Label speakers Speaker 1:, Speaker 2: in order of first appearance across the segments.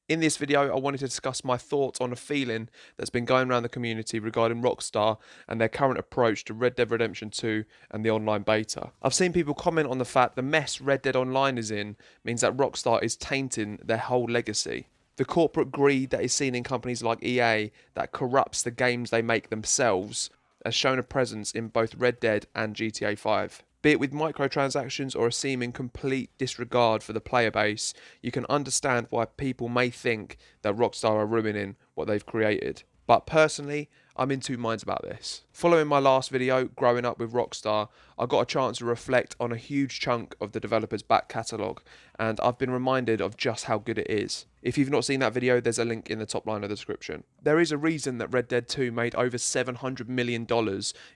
Speaker 1: In this video, I wanted to discuss my thoughts on a feeling that's been going around the community regarding Rockstar and their current approach to Red Dead Redemption 2 and the online beta. I've seen people comment on the fact the mess Red Dead Online is in means that Rockstar is tainting their whole legacy. The corporate greed that is seen in companies like EA that corrupts the games they make themselves has shown a presence in both Red Dead and GTA 5. Be it with microtransactions or a seeming complete disregard for the player base, you can understand why people may think that Rockstar are ruining what they've created. But personally, I'm in two minds about this. Following my last video, Growing Up with Rockstar, I got a chance to reflect on a huge chunk of the developer's back catalogue, and I've been reminded of just how good it is. If you've not seen that video, there's a link in the top line of the description. There is a reason that Red Dead 2 made over $700 million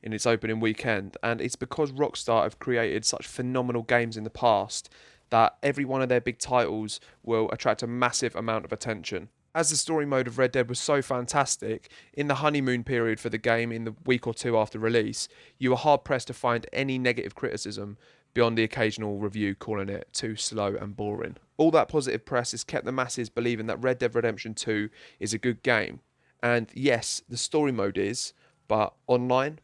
Speaker 1: in its opening weekend, and it's because Rockstar have created such phenomenal games in the past that every one of their big titles will attract a massive amount of attention. As the story mode of Red Dead was so fantastic, in the honeymoon period for the game in the week or two after release, you were hard pressed to find any negative criticism beyond the occasional review calling it too slow and boring. All that positive press has kept the masses believing that Red Dead Redemption 2 is a good game. And yes, the story mode is, but online,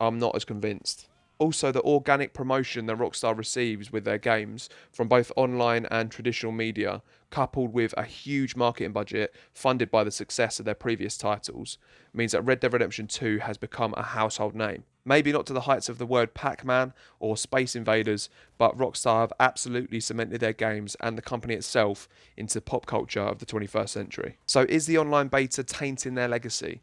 Speaker 1: I'm not as convinced. Also, the organic promotion that Rockstar receives with their games from both online and traditional media, coupled with a huge marketing budget funded by the success of their previous titles, means that Red Dead Redemption 2 has become a household name. Maybe not to the heights of the word Pac-Man or Space Invaders, but Rockstar have absolutely cemented their games and the company itself into pop culture of the 21st century. So is the online beta tainting their legacy?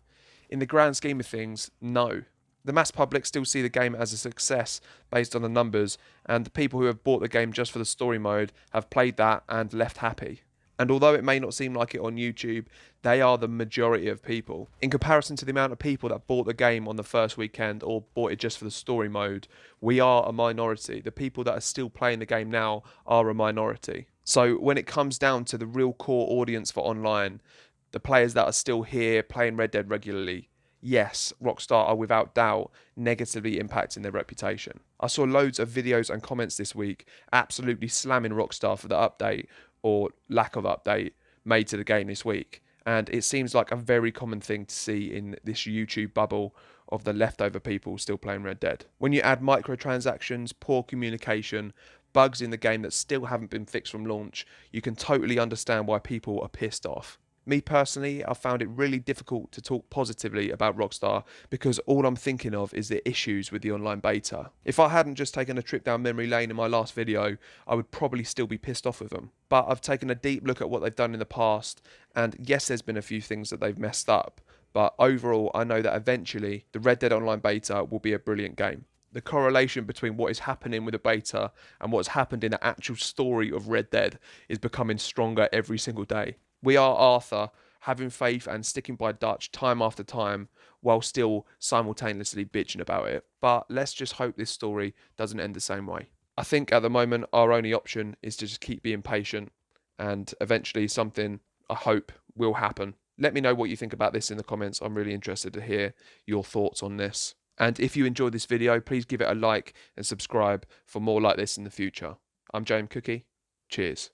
Speaker 1: In the grand scheme of things, no. The mass public still see the game as a success based on the numbers, and the people who have bought the game just for the story mode have played that and left happy. And although it may not seem like it on YouTube, they are the majority of people. In comparison to the amount of people that bought the game on the first weekend or bought it just for the story mode, we are a minority. The people that are still playing the game now are a minority. So when it comes down to the real core audience for online, the players that are still here playing Red Dead regularly, yes, Rockstar are without doubt negatively impacting their reputation. I saw loads of videos and comments this week absolutely slamming Rockstar for the update or lack of update made to the game this week. And it seems like a very common thing to see in this YouTube bubble of the leftover people still playing Red Dead. When you add microtransactions, poor communication, bugs in the game that still haven't been fixed from launch, you can totally understand why people are pissed off. Me personally, I found it really difficult to talk positively about Rockstar because all I'm thinking of is the issues with the online beta. If I hadn't just taken a trip down memory lane in my last video, I would probably still be pissed off with them. But I've taken a deep look at what they've done in the past, and yes, there's been a few things that they've messed up, but overall, I know that eventually the Red Dead Online beta will be a brilliant game. The correlation between what is happening with the beta and what's happened in the actual story of Red Dead is becoming stronger every single day. We are Arthur, having faith and sticking by Dutch time after time, while still simultaneously bitching about it. But let's just hope this story doesn't end the same way. I think at the moment our only option is to just keep being patient, and eventually something, I hope, will happen. Let me know what you think about this in the comments. I'm really interested to hear your thoughts on this. And if you enjoyed this video, please give it a like and subscribe for more like this in the future. I'm JmCooKie. Cheers.